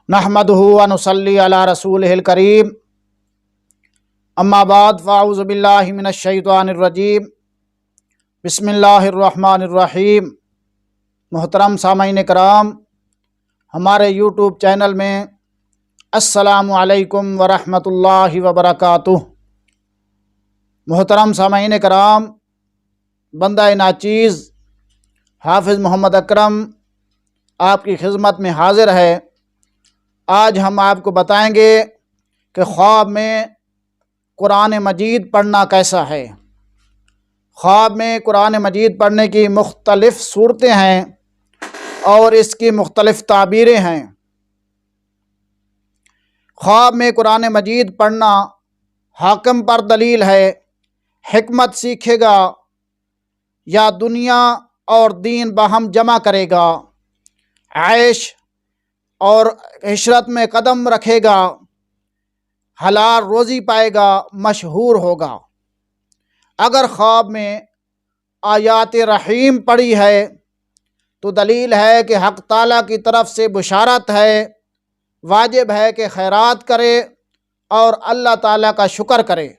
نحمدہ و نصلی علی رسولہ الکریم اما بعد فاعوذ باللہ من الشیطان الرجیم بسم اللہ الرحمن الرحیم۔ محترم سامعین کرام، ہمارے یوٹیوب چینل میں السلام علیکم ورحمۃ اللہ وبرکاتہ۔ محترم سامعین کرام، بندہ ناچیز حافظ محمد اکرم آپ کی خدمت میں حاضر ہے۔ آج ہم آپ کو بتائیں گے کہ خواب میں قرآن مجید پڑھنا کیسا ہے۔ خواب میں قرآن مجید پڑھنے کی مختلف صورتیں ہیں اور اس کی مختلف تعبیریں ہیں۔ خواب میں قرآن مجید پڑھنا حاکم پر دلیل ہے، حکمت سیکھے گا یا دنیا اور دین باہم جمع کرے گا، عیش اور عشرت میں قدم رکھے گا، حلال روزی پائے گا، مشہور ہوگا۔ اگر خواب میں آیات رحیم پڑھی ہے تو دلیل ہے کہ حق تعالیٰ کی طرف سے بشارت ہے، واجب ہے کہ خیرات کرے اور اللہ تعالیٰ کا شکر کرے۔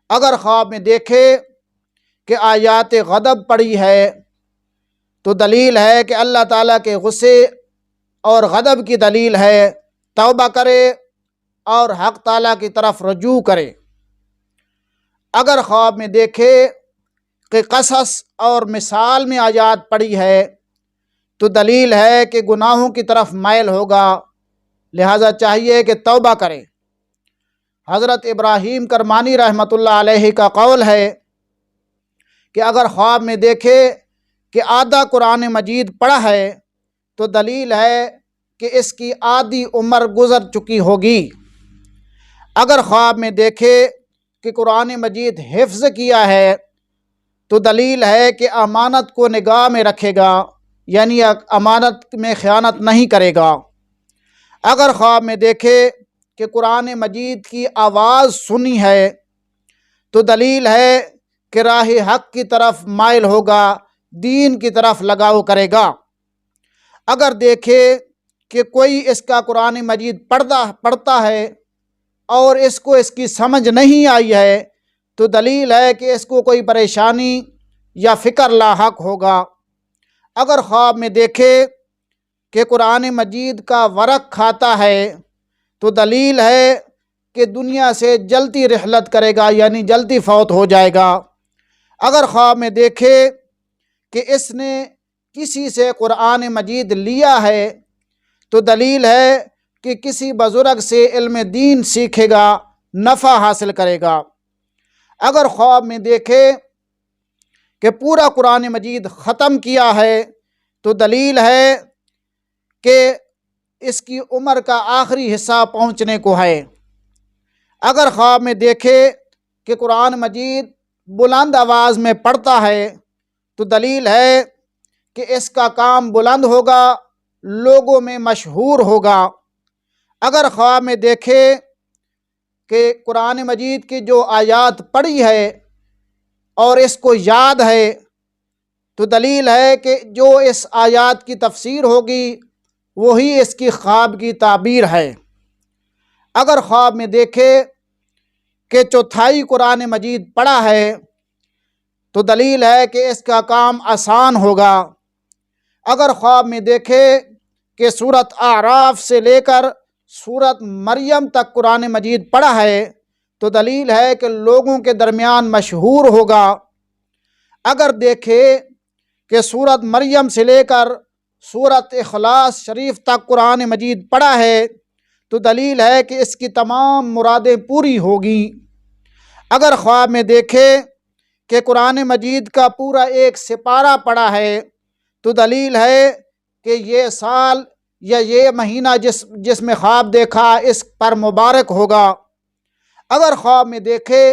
اگر خواب میں دیکھے کہ آیات غضب پڑھی ہے تو دلیل ہے کہ اللہ تعالیٰ کے غصے اور غضب کی دلیل ہے، توبہ کرے اور حق تعالیٰ کی طرف رجوع کرے۔ اگر خواب میں دیکھے کہ قصص اور مثال میں آیات پڑھی ہے تو دلیل ہے کہ گناہوں کی طرف مائل ہوگا، لہذا چاہیے کہ توبہ کرے۔ حضرت ابراہیم کرمانی رحمۃ اللہ علیہ کا قول ہے کہ اگر خواب میں دیکھے کہ آدھا قرآن مجید پڑھا ہے تو دلیل ہے کہ اس کی آدھی عمر گزر چکی ہوگی۔ اگر خواب میں دیکھے کہ قرآن مجید حفظ کیا ہے تو دلیل ہے کہ امانت کو نگاہ میں رکھے گا، یعنی امانت میں خیانت نہیں کرے گا۔ اگر خواب میں دیکھے کہ قرآن مجید کی آواز سنی ہے تو دلیل ہے کہ راہ حق کی طرف مائل ہوگا، دین کی طرف لگاؤ کرے گا۔ اگر دیکھے کہ کوئی اس کا قرآن مجید پڑھتا ہے اور اس کو اس کی سمجھ نہیں آئی ہے تو دلیل ہے کہ اس کو کوئی پریشانی یا فکر لاحق ہوگا۔ اگر خواب میں دیکھے کہ قرآن مجید کا ورق کھاتا ہے تو دلیل ہے کہ دنیا سے جلدی رحلت کرے گا، یعنی جلدی فوت ہو جائے گا۔ اگر خواب میں دیکھے کہ اس نے کسی سے قرآن مجید لیا ہے تو دلیل ہے کہ کسی بزرگ سے علم دین سیکھے گا، نفع حاصل کرے گا۔ اگر خواب میں دیکھے کہ پورا قرآن مجید ختم کیا ہے تو دلیل ہے کہ اس کی عمر کا آخری حصہ پہنچنے کو ہے۔ اگر خواب میں دیکھے کہ قرآن مجید بلند آواز میں پڑھتا ہے تو دلیل ہے کہ اس کا کام بلند ہوگا، لوگوں میں مشہور ہوگا۔ اگر خواب میں دیکھے کہ قرآن مجید کی جو آیات پڑھی ہے اور اس کو یاد ہے تو دلیل ہے کہ جو اس آیات کی تفسیر ہوگی وہی اس کی خواب کی تعبیر ہے۔ اگر خواب میں دیکھے کہ چوتھائی قرآن مجید پڑھا ہے تو دلیل ہے کہ اس کا کام آسان ہوگا۔ اگر خواب میں دیکھے کہ سورۃ اعراف سے لے کر سورۃ مریم تک قرآن مجید پڑھا ہے تو دلیل ہے کہ لوگوں کے درمیان مشہور ہوگا۔ اگر دیکھے کہ سورۃ مریم سے لے کر سورۃ اخلاص شریف تک قرآن مجید پڑھا ہے تو دلیل ہے کہ اس کی تمام مرادیں پوری ہوگی۔ اگر خواب میں دیکھے کہ قرآن مجید کا پورا ایک سپارہ پڑھا ہے تو دلیل ہے کہ یہ سال یا یہ مہینہ جس میں خواب دیکھا اس پر مبارک ہوگا۔ اگر خواب میں دیکھے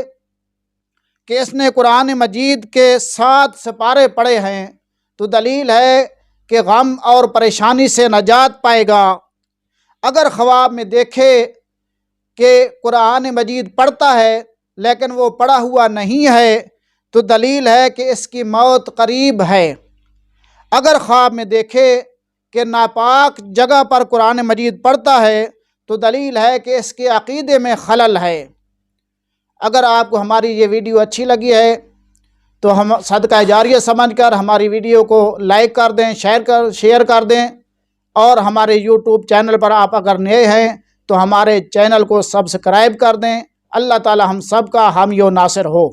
کہ اس نے قرآن مجید کے 7 سپارے پڑھے ہیں تو دلیل ہے کہ غم اور پریشانی سے نجات پائے گا۔ اگر خواب میں دیکھے کہ قرآن مجید پڑھتا ہے لیکن وہ پڑھا ہوا نہیں ہے تو دلیل ہے کہ اس کی موت قریب ہے۔ اگر خواب میں دیکھے کہ ناپاک جگہ پر قرآن مجید پڑھتا ہے تو دلیل ہے کہ اس کے عقیدے میں خلل ہے۔ اگر آپ کو ہماری یہ ویڈیو اچھی لگی ہے تو ہم صدقہ جاریہ سمجھ کر ہماری ویڈیو کو لائک کر دیں، شیئر کر دیں، اور ہمارے یوٹیوب چینل پر آپ اگر نئے ہیں تو ہمارے چینل کو سبسکرائب کر دیں۔ اللہ تعالی ہم سب کا حامی و ناصر ہو۔